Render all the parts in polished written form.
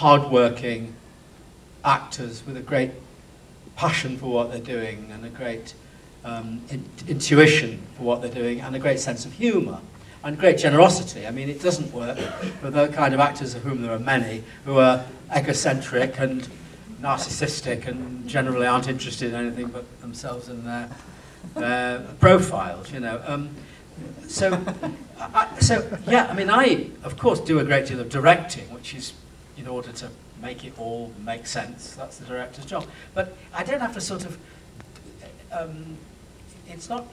hard-working actors with a great passion for what they're doing and a great intuition for what they're doing and a great sense of humour and great generosity. I mean, it doesn't work for the kind of actors of whom there are many who are egocentric and narcissistic and generally aren't interested in anything but themselves and their profiles, you know. So yeah, I mean, I, of course, do a great deal of directing, which is in order to make it all make sense. That's the director's job. But I don't have to sort of, it's not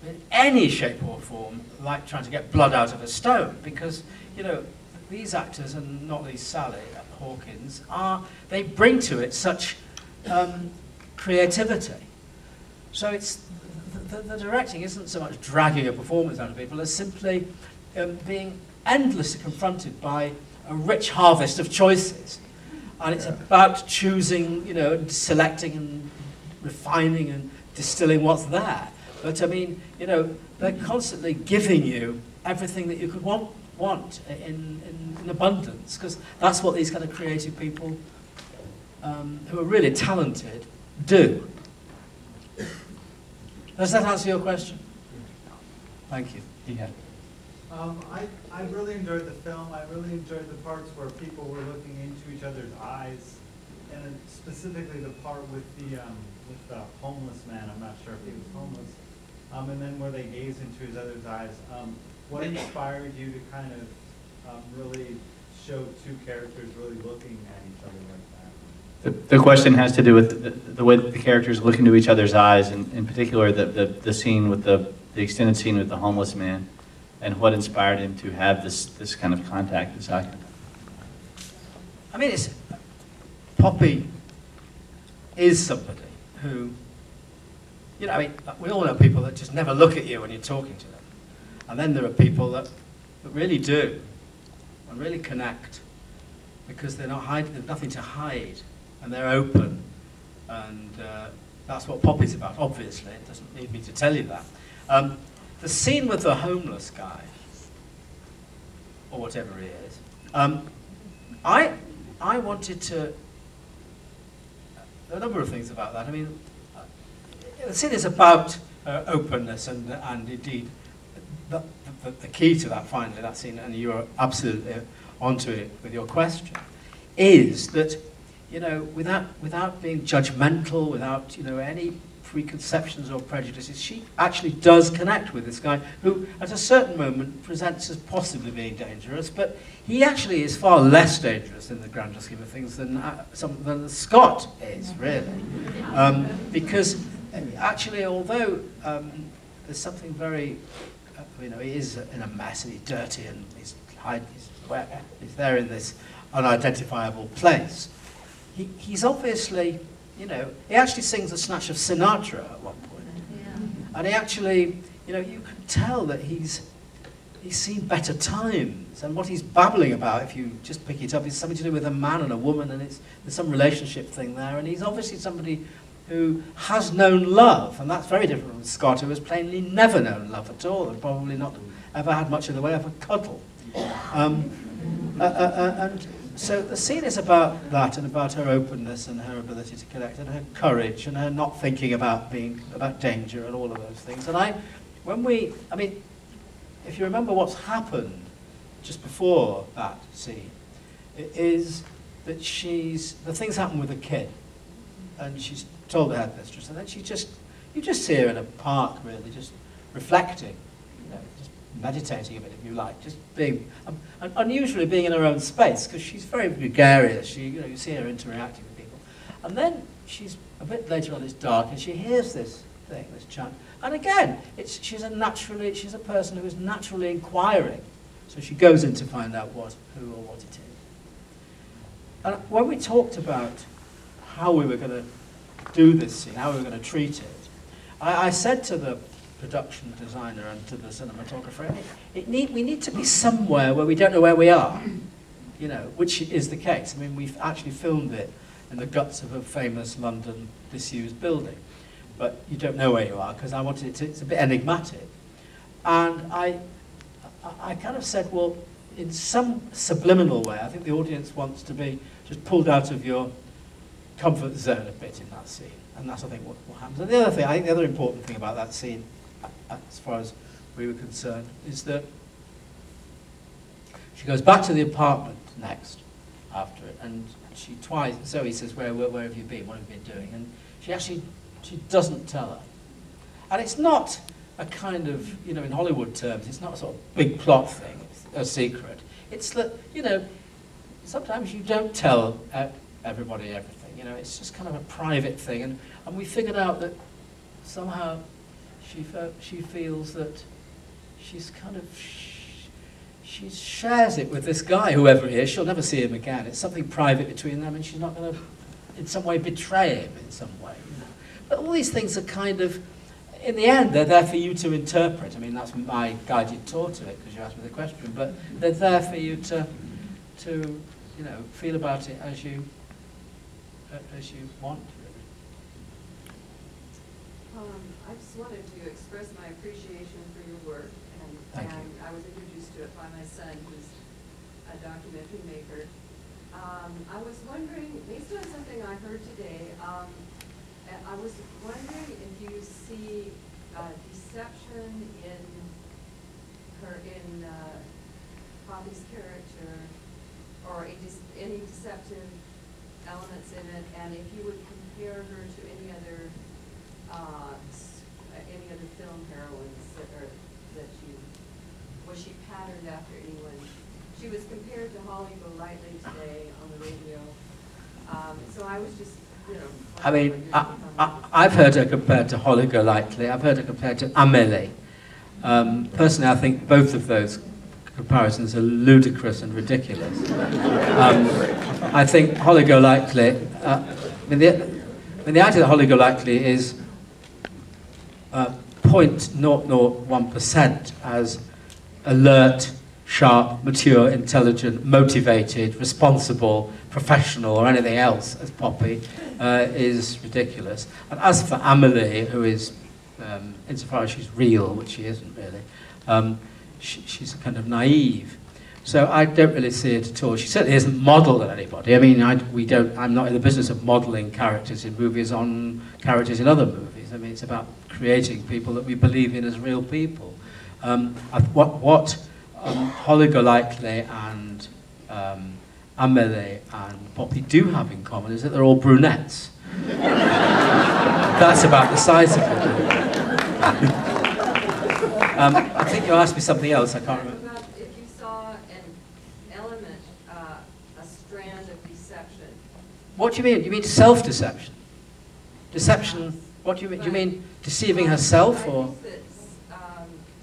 in any shape or form like trying to get blood out of a stone, because, you know, these actors, and not least Sally Hawkins, they bring to it such creativity. So it's, the directing isn't so much dragging a performance out of people as simply being endlessly confronted by a rich harvest of choices. And it's about choosing, you know, and selecting and refining and distilling what's there. But I mean, you know, they're constantly giving you everything that you could want in abundance, because that's what these kind of creative people who are really talented do. Does that answer your question? Thank you. Yeah. I really enjoyed the film. I really enjoyed the parts where people were looking into each other's eyes, and specifically the part with the homeless man. I'm not sure if he was homeless. And then where they gaze into each other's eyes. What inspired you to kind of really show two characters really looking at each other like that? The question has to do with the way that the characters look into each other's eyes, and in particular the scene with the extended scene with the homeless man, and what inspired him to have this kind of contact, this eye contact. I mean, Poppy is somebody who, you know, I mean, we all know people that just never look at you when you're talking to them. And then there are people that really do, and really connect, because they're not hiding, there's nothing to hide, and they're open. And that's what Poppy's about, obviously. It doesn't need me to tell you that. The scene with the homeless guy, or whatever he is, I wanted to, there are a number of things about that. I mean, the scene is about openness, and indeed, the key to that, finally, that scene, and you're absolutely onto it with your question, is that, you know, without being judgmental, without, you know, any preconceptions or prejudices, she actually does connect with this guy who, at a certain moment, presents as possibly being dangerous, but he actually is far less dangerous in the grander scheme of things than Scott is, really. Because actually, although there's something very, you know, he is in a mess and he's dirty and he's there in this unidentifiable place, he's obviously, you know, he actually sings a snatch of Sinatra at one point. Yeah. And he actually, you know, you can tell that he's seen better times, and what he's babbling about, if you just pick it up, is something to do with a man and a woman, and there's some relationship thing there, and he's obviously somebody who has known love, and that's very different from Scott, who has plainly never known love at all, and probably not ever had much in the way of a cuddle. And so the scene is about that, and about her openness and her ability to connect, and her courage, and her not thinking about danger and all of those things. And I mean, if you remember what's happened just before that scene, it is that the things happen with a kid, and she's told the headmistress, and then you just see her in a park, really, just reflecting, you know, just meditating a bit, if you like, just being, and unusually being in her own space, because she's very gregarious. You know, you see her interacting with people, and then she's a bit later on. It's dark, and she hears this thing, this chant, and again, she's a person who is naturally inquiring, so she goes in to find out who or what it is. And when we talked about how we were going to do this scene, how we were going to treat it, I said to the production designer and to the cinematographer, we need to be somewhere where we don't know where we are, you know, which is the case. I mean, we've actually filmed it in the guts of a famous London disused building, but you don't know where you are, because I wanted it's a bit enigmatic. And I kind of said, well, in some subliminal way, I think the audience wants to be just pulled out of your comfort zone a bit in that scene. And that's, I think, what happens. And the other thing, I think the other important thing about that scene, as far as we were concerned, is that she goes back to the apartment next after it, and she twice, Zoe says, where have you been? What have you been doing? And she doesn't tell her. And it's not a kind of, you know, in Hollywood terms, it's not a sort of big plot thing, it's a secret. It's that, you know, sometimes you don't tell everybody everything, you know, it's just kind of a private thing. And we figured out that somehow she feels that she's kind of, she shares it with this guy, whoever he is. She'll never see him again. It's something private between them, and she's not going to, in some way, betray him in some way. You know? But all these things are kind of, in the end, they're there for you to interpret. I mean, that's my guided tour to it, because you asked me the question. But they're there for you to you know, feel about it as you want. I just wanted to express my appreciation for your work, and I was introduced to it by my son, who's a documentary maker. I was wondering, based on something I heard today, I was wondering if you see deception in Poppy's character, or any deceptive elements in it, and if you would compare her to any other film heroines that was she patterned after anyone? She was compared to Holly Golightly today on the radio. So I was just, you know. I mean, I've heard her compared to Holly Golightly. I've heard her compared to Amélie. Personally, I think both of those comparisons are ludicrous and ridiculous. I think Holly Golightly, the idea that Holly Golightly is 0.001% as alert, sharp, mature, intelligent, motivated, responsible, professional, or anything else as Poppy is ridiculous. And as for Amélie, who is, insofar as she's real, which she isn't really, she's kind of naive. So I don't really see it at all. She certainly isn't modelled on anybody. I mean, I'm not in the business of modelling characters in movies on characters in other movies. I mean, it's about creating people that we believe in as real people. What Holly Golightly and Amélie and Poppy do have in common is that they're all brunettes. That's about the size of it. I think you asked me something else, I can't remember. If you saw an element, a strand of deception. What do you mean? You mean self-deception? Deception, what do you mean? Do you mean deceiving herself, or? I think that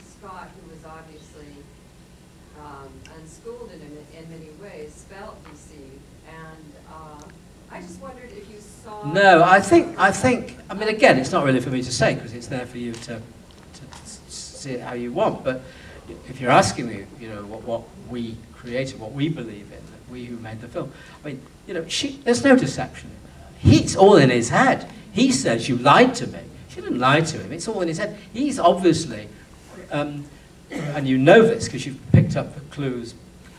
Scott, who was obviously unschooled in many ways, felt deceived, and I just wondered if you saw... No, I think, I mean, again, it's not really for me to say, because it's there for you to see it how you want, but if you're asking me, you know, what we created, what we believe in, we who made the film, I mean, you know, there's no deception in her. It's all in his head. He says, you lied to me. She didn't lie to him. It's all in his head. He's obviously, and you know this because you've picked up the clues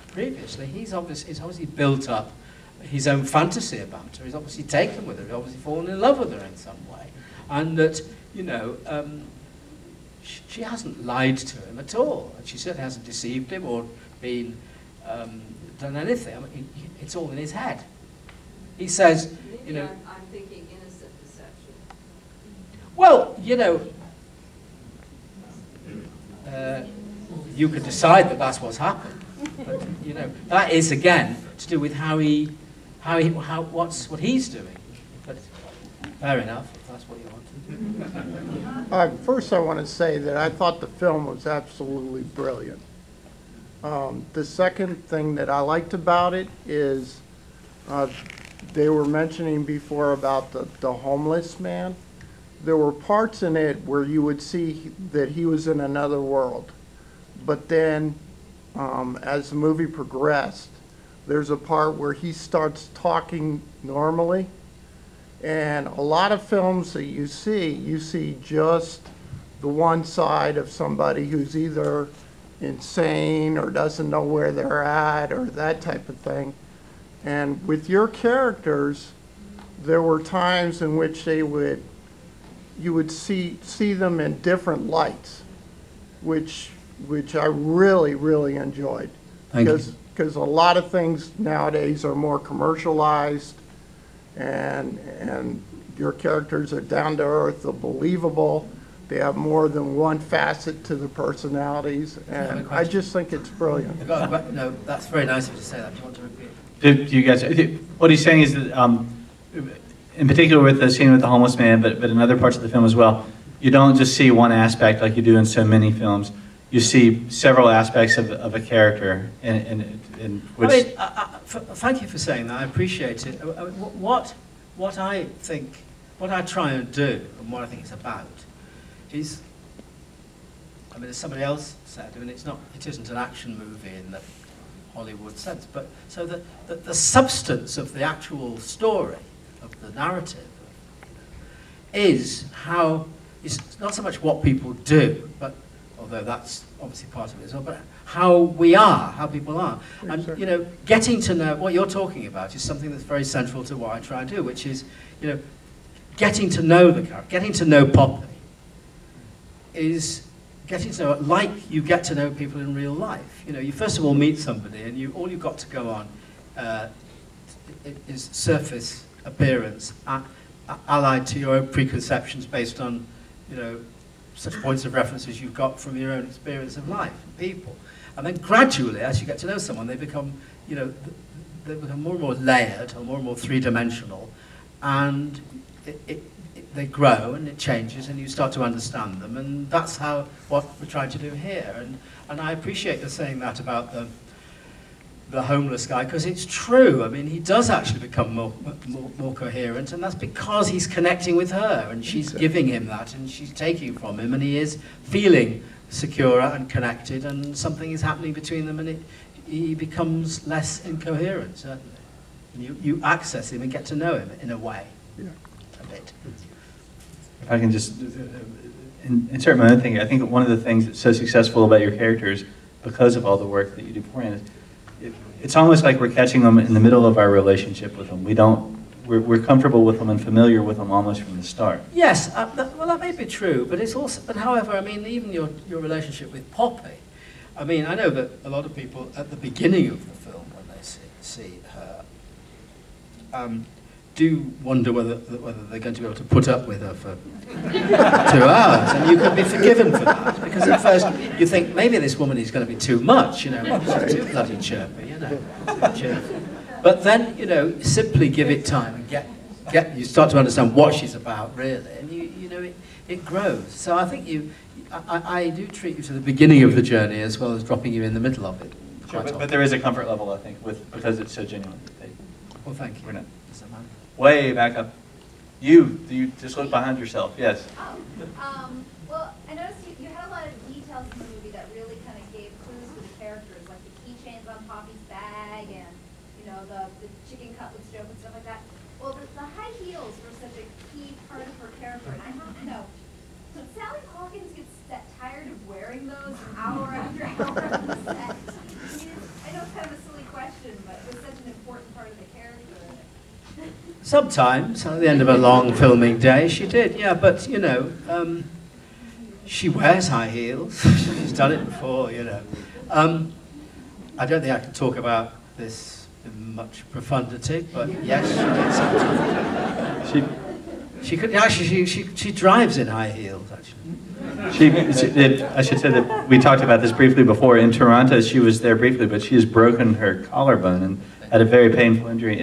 previously, he's obviously built up his own fantasy about her. He's obviously taken with her. He's obviously fallen in love with her in some way. And that, you know, she hasn't lied to him at all. And she certainly hasn't deceived him or been done anything. I mean, it's all in his head. He says, you know... I'm thinking innocent deception. Well, you know, you could decide that that's what's happened. But, you know, that is, again, to do with what he's doing. But fair enough, if that's what you want to do. First, I want to say that I thought the film was absolutely brilliant. The second thing that I liked about it is they were mentioning before about the homeless man. There were parts in it where you would see that he was in another world. But then, as the movie progressed, there's a part where he starts talking normally. And a lot of films that you see just the one side of somebody who's either insane or doesn't know where they're at or that type of thing. And with your characters, there were times in which you would see them in different lights, which I really, really enjoyed. Because a lot of things nowadays are more commercialized, and your characters are down to earth, they're believable. They have more than one facet to the personalities, and I just think it's brilliant. No, that's very nice of you to say that. Do you want to repeat? Do you guys, what he's saying is that, in particular with the scene with the homeless man, but in other parts of the film as well, you don't just see one aspect like you do in so many films. You see several aspects of a character, in which... I mean, thank you for saying that. I appreciate it. What I try and do, and what I think it's about, is, I mean, as somebody else said, I mean, it isn't an action movie in the Hollywood sense, but so the substance of the actual story, of the narrative, is how, it's not so much what people do, but although that's obviously part of it as well, but how we are, how people are. And, you know, getting to know, what you're talking about is something that's very central to what I try and do, which is, you know, getting to know the character, getting to know Poppy, is getting to know it like you get to know people in real life. You know, you first of all meet somebody, and all you've got to go on is surface appearance, allied to your own preconceptions based on, you know, such points of reference as you've got from your own experience of life and people. And then gradually, as you get to know someone, they become, you know, they become more and more layered, or more and more three-dimensional, and they grow and it changes, and you start to understand them, and that's what we're trying to do here. And I appreciate you saying that about the homeless guy, because it's true. I mean, he does actually become more coherent, and that's because he's connecting with her, and she's giving him that, and she's taking from him, and he is feeling secure and connected, and something is happening between them, and he becomes less incoherent, certainly. And you access him and get to know him in a way, a bit. If I can just insert my own thing, I think one of the things that's so successful about your characters, because of all the work that you do beforehand, is it's almost like we're catching them in the middle of our relationship with them. We're comfortable with them and familiar with them almost from the start. Yes, well, that may be true, but it's also, but however, I mean, even your relationship with Poppy, I mean, I know that a lot of people at the beginning of the film, when they see her, do wonder whether they're going to be able to put up with her for 2 hours, and you can be forgiven for that, because at first you think maybe this woman is going to be too much, you know, she's too bloody chirpy, you know, too cheerful. But then, you know, simply give it time and you start to understand what she's about, really, and you know, it grows. So I think I do treat you to the beginning of the journey as well as dropping you in the middle of it. Sure, but there is a comfort level, I think, because it's so genuine. Well, thank you. We're not. Way back up. You just look behind yourself. Yes. Well, I noticed you had a lot of details in the movie that really kind of gave clues to the characters, like the keychains on Poppy's bag, and you know the chicken cutlets joke and stuff like that. Well, the high heels were such a key part of her character, and I have to know. So Sally Hawkins gets tired of wearing those hour after hour on the set. I know it's kind of a silly question, but it was such an important part of the character. Sometimes, at the end of a long filming day, she did, yeah, but, you know, she wears high heels. She's done it before, you know. I don't think I can talk about this in much profundity, but yes, she did sometimes. She could, actually, she drives in high heels, actually. I should say that we talked about this briefly before. In Toronto, she was there briefly, but she has broken her collarbone and had a very painful injury,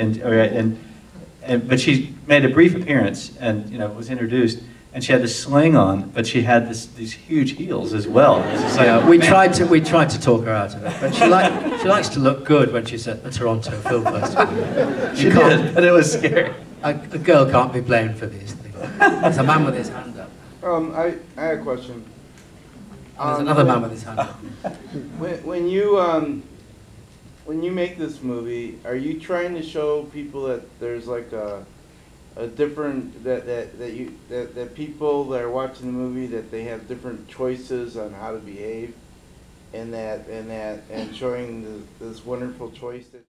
but she made a brief appearance and, you know, was introduced, and she had this sling on, but she had these huge heels as well. Yeah, we tried to talk her out of it, but she likes to look good when she's at the Toronto Film Festival. She did, but it was scary. A girl can't be blamed for these things. There's a man with his hand up. I had a question. There's another man with his hand up. When you make this movie, are you trying to show people that there's like a different that people that are watching the movie, that they have different choices on how to behave? and showing this wonderful choice that